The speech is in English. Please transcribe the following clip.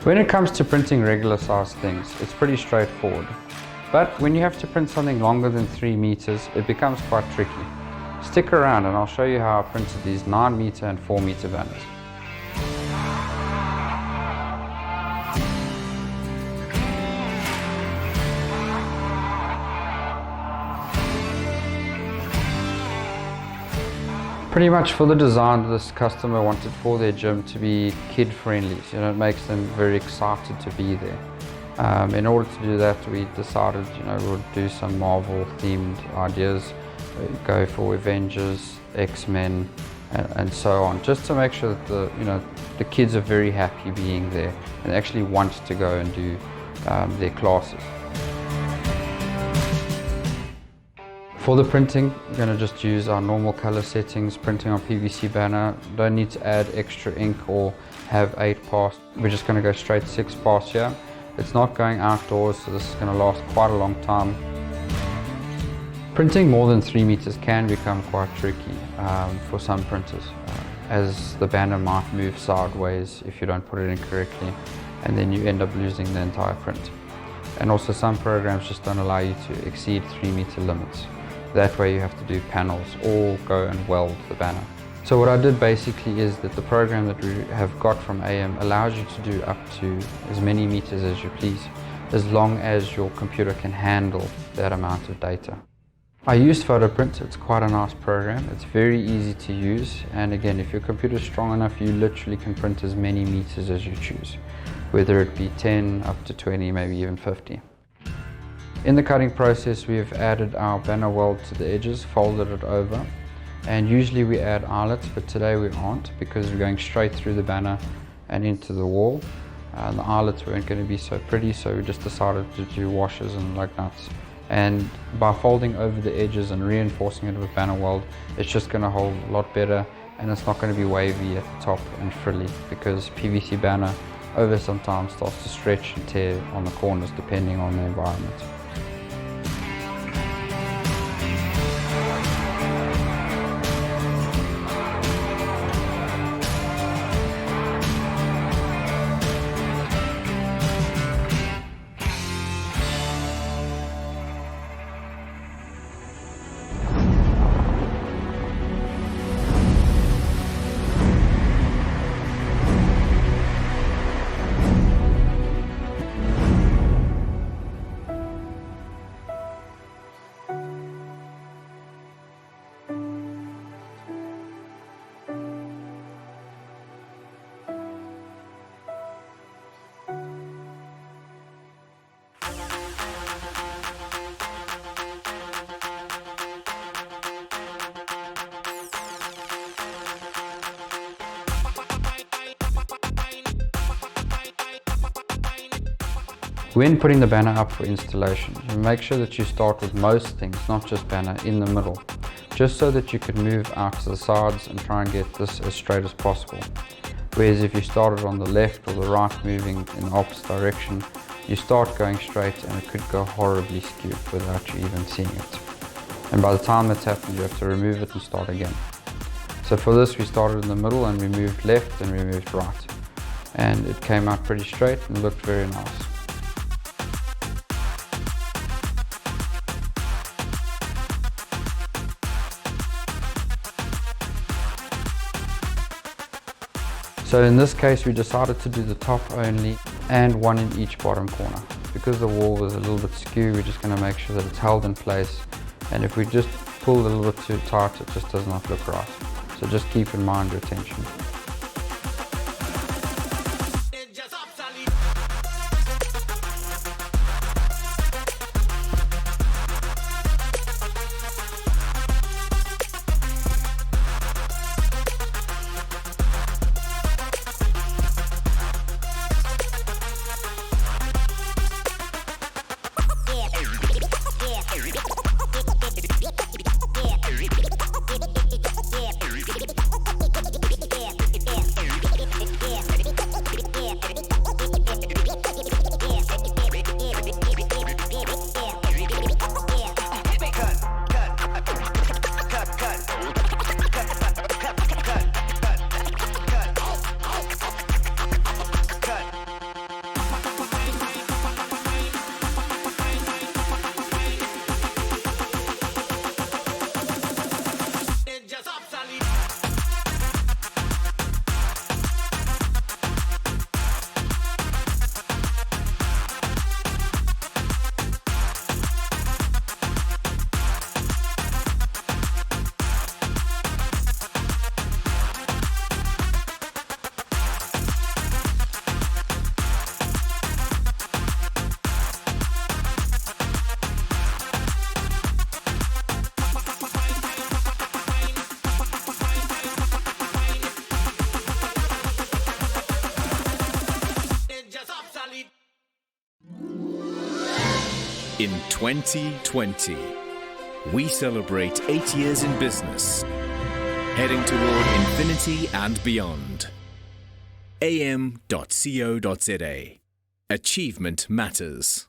When it comes to printing regular size things, it's pretty straightforward. But when you have to print something longer than 3 meters, it becomes quite tricky. Stick around and I'll show you how I printed these 9 meter and 4 meter banners. Pretty much for the design, this customer wanted for their gym to be kid friendly, so it makes them very excited to be there. In order to do that, we decided we'll do some Marvel themed ideas, go for Avengers, X-Men and so on, just to make sure that the kids are very happy being there and actually want to go and do their classes. For the printing, we're going to just use our normal color settings, printing on PVC Banner. Don't need to add extra ink or have 8 pass. We're just going to go straight 6 pass here. It's not going outdoors, so this is going to last quite a long time. Printing more than 3 meters can become quite tricky for some printers, as the banner might move sideways if you don't put it in correctly, and then you end up losing the entire print. And also some programs just don't allow you to exceed 3 meter limits. That way you have to do panels or go and weld the banner. So what I did basically is that the program that we have got from AM allows you to do up to as many meters as you please, as long as your computer can handle that amount of data. I used PhotoPrint. It's quite a nice program. It's very easy to use, and again, if your computer is strong enough, you literally can print as many meters as you choose, whether it be 10 up to 20, maybe even 50. In the cutting process, we have added our banner weld to the edges, folded it over, and usually we add eyelets, but today we aren't because we're going straight through the banner and into the wall. The eyelets weren't going to be so pretty, so we just decided to do washes and lug nuts. And by folding over the edges and reinforcing it with banner weld, it's just going to hold a lot better, and it's not going to be wavy at the top and frilly, because PVC Banner over sometimes starts to stretch and tear on the corners depending on the environment. When putting the banner up for installation, you make sure that you start with most things, not just banner, in the middle, just so that you can move out to the sides and try and get this as straight as possible. Whereas if you started on the left or the right, moving in the opposite direction, you start going straight and it could go horribly skewed without you even seeing it. And by the time that's happened, you have to remove it and start again. So for this, we started in the middle and we moved left and we moved right. And it came out pretty straight and looked very nice. So in this case, we decided to do the top only and one in each bottom corner. Because the wall was a little bit skew, we're just going to make sure that it's held in place. And if we just pull a little bit too tight, it just does not look right. So just keep in mind your tension. In 2020, we celebrate 8 years in business, heading toward infinity and beyond. AM.CO.za. Achievement matters.